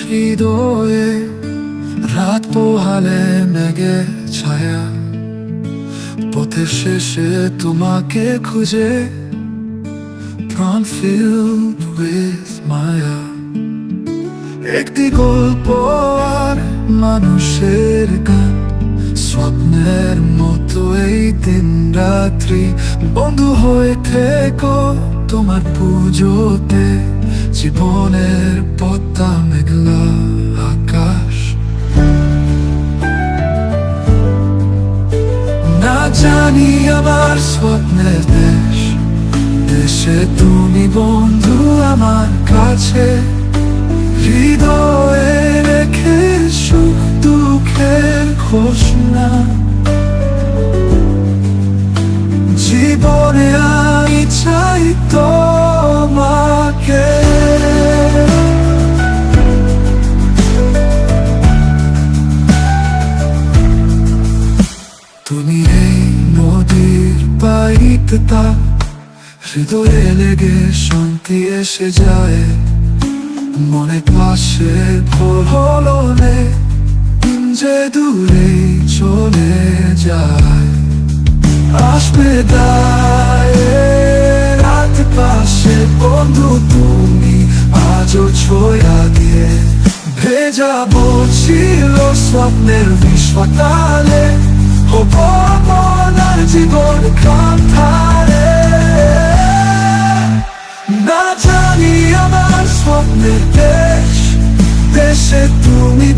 হৃদয়ে রাত পোহালে মেঘে ছায়া, পথের শেষে তোমাকে খুঁজে প্রাণ filled with মায়া। একটি গল্প আর মানুষের গান, স্বপ্নের মতো এই দিন রাত্রি বন্ধু হয়ে থেকো তোমার পুজোতে। জীবনের পদ্মা মেঘলা আকাশ, না জানি আমার স্বপ্নের দেশ, দেশে তুমি বন্ধু আমার কাছে। হৃদয়ে রেখে সুখ দুঃখের ঘোষণা, জীবনে আমি চাই তোমাকে। তুমি এই নদীর পাইতে তা, হৃদয়ে লেগে শান্তি এসে যায়। মনে পাশে ভোর হলো রে, যে দূরে চলে যায়। আসবে দায়ে রাত পাশে বন্ধু তুমি আজও ছোঁয়া দিয়ে। ভেজাবো ছিল স্বপ্নের বিশ্বকালে, হব মনার জীবন কান্তারে। না জানি আমার স্বপ্নের দেশ, দেশে তুমি